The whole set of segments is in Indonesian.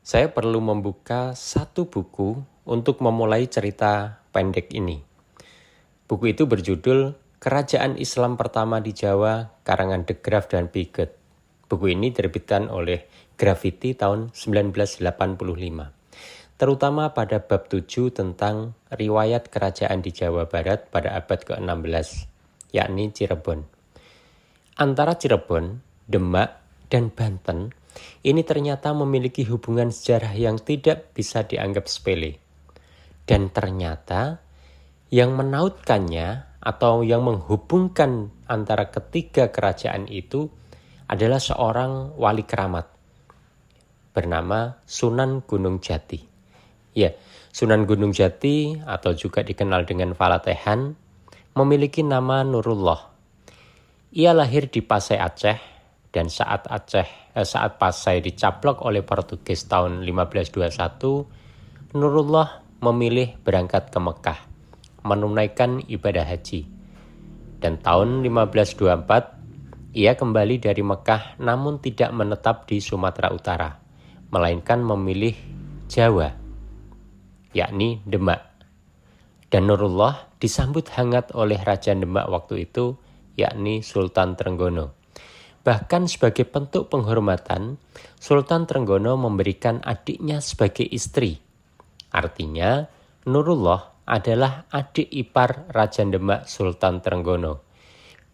Saya perlu membuka satu buku untuk memulai cerita pendek ini. Buku itu berjudul Kerajaan Islam Pertama di Jawa, karangan De Graaf dan Piget. Buku ini diterbitkan oleh Graffiti tahun 1985. Terutama pada bab 7 tentang riwayat kerajaan di Jawa Barat pada abad ke-16, yakni Cirebon. Antara Cirebon, Demak, dan Banten, ini ternyata memiliki hubungan sejarah yang tidak bisa dianggap sepele. Dan ternyata yang menautkannya atau yang menghubungkan antara ketiga kerajaan itu adalah seorang wali keramat bernama Sunan Gunung Jati. Ya, Sunan Gunung Jati atau juga dikenal dengan Falatehan memiliki nama Nurullah. Ia lahir di Pasai Aceh dan saat Pasai dicaplok oleh Portugis tahun 1521, Nurullah memilih berangkat ke Mekah menunaikan ibadah haji. Dan tahun 1524 ia kembali dari Mekah namun tidak menetap di Sumatera Utara, melainkan memilih Jawa, yakni Demak. Dan Nurullah disambut hangat oleh Raja Demak waktu itu, yakni Sultan Trenggono. Bahkan sebagai bentuk penghormatan, Sultan Trenggono memberikan adiknya sebagai istri. Artinya, Nurullah adalah adik ipar Raja Demak Sultan Trenggono.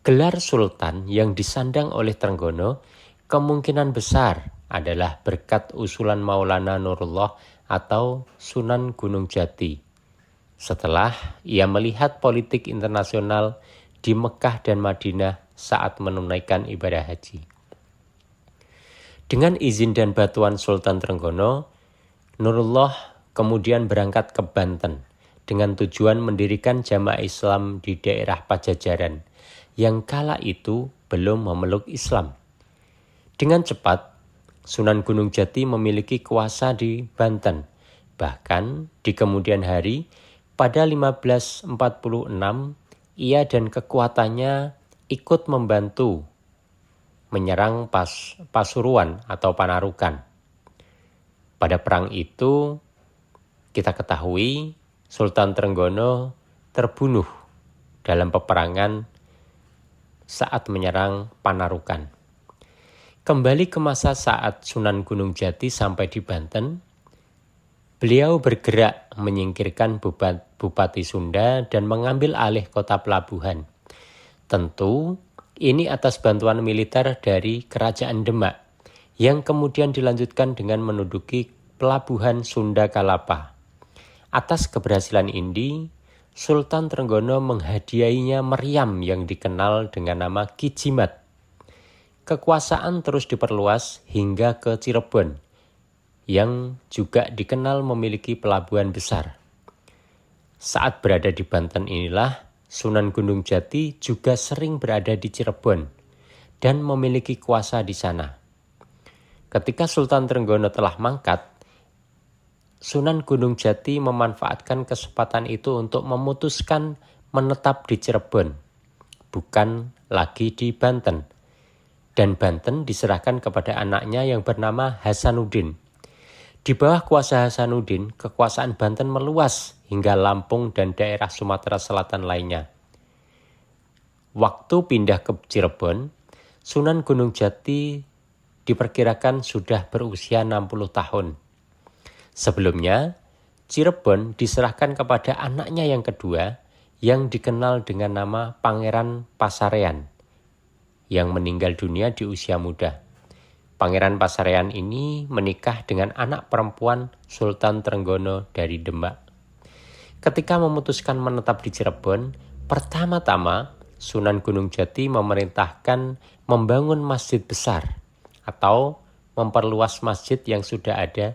Gelar Sultan yang disandang oleh Trenggono kemungkinan besar adalah berkat usulan Maulana Nurullah atau Sunan Gunung Jati. Setelah ia melihat politik internasional di Mekah dan Madinah saat menunaikan ibadah haji. Dengan izin dan bantuan Sultan Trenggono, Nurullah kemudian berangkat ke Banten dengan tujuan mendirikan jamaah Islam di daerah Pajajaran yang kala itu belum memeluk Islam. Dengan cepat, Sunan Gunung Jati memiliki kuasa di Banten. Bahkan di kemudian hari, pada 1546, ia dan kekuatannya ikut membantu menyerang Pasuruan atau Panarukan. Pada perang itu, kita ketahui Sultan Trenggono terbunuh dalam peperangan saat menyerang Panarukan. Kembali ke masa saat Sunan Gunung Jati sampai di Banten, beliau bergerak menyingkirkan Bupati Sunda dan mengambil alih kota pelabuhan. Tentu ini atas bantuan militer dari Kerajaan Demak yang kemudian dilanjutkan dengan menduduki pelabuhan Sunda Kalapa. Atas keberhasilan ini, Sultan Trenggono menghadiahinya meriam yang dikenal dengan nama Ki Jimat. Kekuasaan terus diperluas hingga ke Cirebon, yang juga dikenal memiliki pelabuhan besar. Saat berada di Banten inilah, Sunan Gunung Jati juga sering berada di Cirebon dan memiliki kuasa di sana. Ketika Sultan Trenggono telah mangkat, Sunan Gunung Jati memanfaatkan kesempatan itu untuk memutuskan menetap di Cirebon, bukan lagi di Banten. Dan Banten diserahkan kepada anaknya yang bernama Hasanuddin. Di bawah kuasa Hasanuddin, kekuasaan Banten meluas hingga Lampung dan daerah Sumatera Selatan lainnya. Waktu pindah ke Cirebon, Sunan Gunung Jati diperkirakan sudah berusia 60 tahun. Sebelumnya, Cirebon diserahkan kepada anaknya yang kedua yang dikenal dengan nama Pangeran Pasarean yang meninggal dunia di usia muda. Pangeran Pasarean ini menikah dengan anak perempuan Sultan Trenggono dari Demak. Ketika memutuskan menetap di Cirebon, pertama-tama Sunan Gunung Jati memerintahkan membangun masjid besar atau memperluas masjid yang sudah ada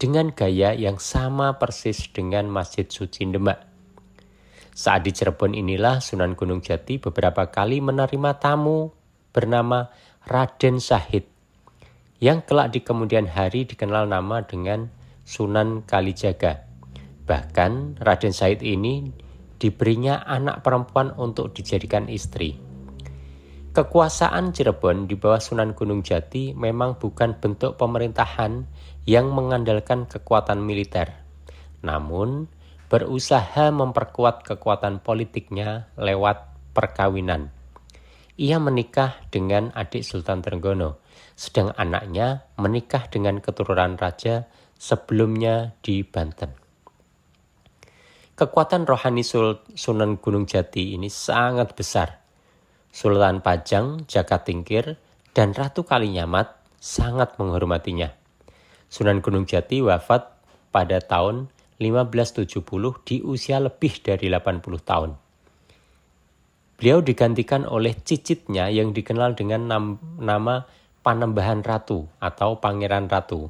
dengan gaya yang sama persis dengan Masjid Suci Demak. Saat di Cirebon inilah Sunan Gunung Jati beberapa kali menerima tamu bernama Raden Syahid, yang kelak di kemudian hari dikenal nama dengan Sunan Kalijaga. Bahkan Raden Syahid ini diberinya anak perempuan untuk dijadikan istri. Kekuasaan Cirebon di bawah Sunan Gunung Jati memang bukan bentuk pemerintahan yang mengandalkan kekuatan militer, namun berusaha memperkuat kekuatan politiknya lewat perkawinan. Ia menikah dengan adik Sultan Trenggono, sedang anaknya menikah dengan keturunan raja sebelumnya di Banten. Kekuatan rohani Sunan Gunung Jati ini sangat besar. Sultan Pajang, Jaka Tingkir, dan Ratu Kalinyamat sangat menghormatinya. Sunan Gunung Jati wafat pada tahun 1570 di usia lebih dari 80 tahun. Beliau digantikan oleh cicitnya yang dikenal dengan nama Panembahan Ratu atau Pangeran Ratu.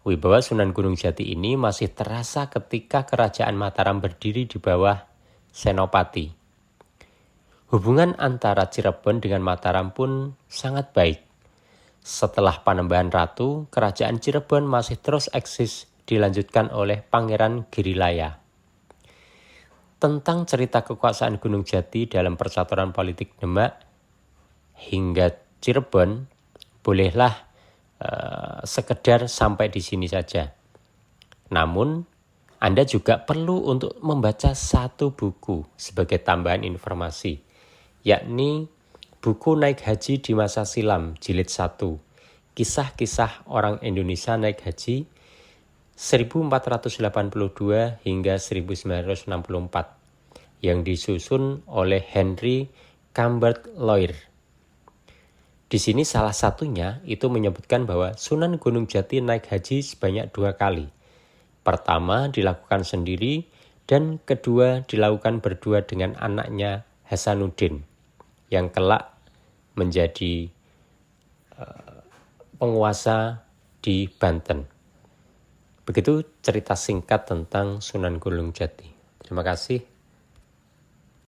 Wibawa Sunan Gunung Jati ini masih terasa ketika Kerajaan Mataram berdiri di bawah Senopati. Hubungan antara Cirebon dengan Mataram pun sangat baik. Setelah Panembahan Ratu, Kerajaan Cirebon masih terus eksis dilanjutkan oleh Pangeran Girilaya. Tentang cerita kekuasaan Gunung Jati dalam percaturan politik Demak hingga Cirebon, bolehlah sekedar sampai di sini saja. Namun, Anda juga perlu untuk membaca satu buku sebagai tambahan informasi, yakni buku Naik Haji di Masa Silam jilid 1, Kisah-kisah Orang Indonesia Naik Haji 1482 hingga 1964 yang disusun oleh Henry Cambert Lawyer. Di sini salah satunya itu menyebutkan bahwa Sunan Gunung Jati naik haji sebanyak 2 kali. Pertama dilakukan sendiri dan kedua dilakukan berdua dengan anaknya Hasanuddin yang kelak menjadi penguasa di Banten. Begitu cerita singkat tentang Sunan Gunung Jati. Terima kasih.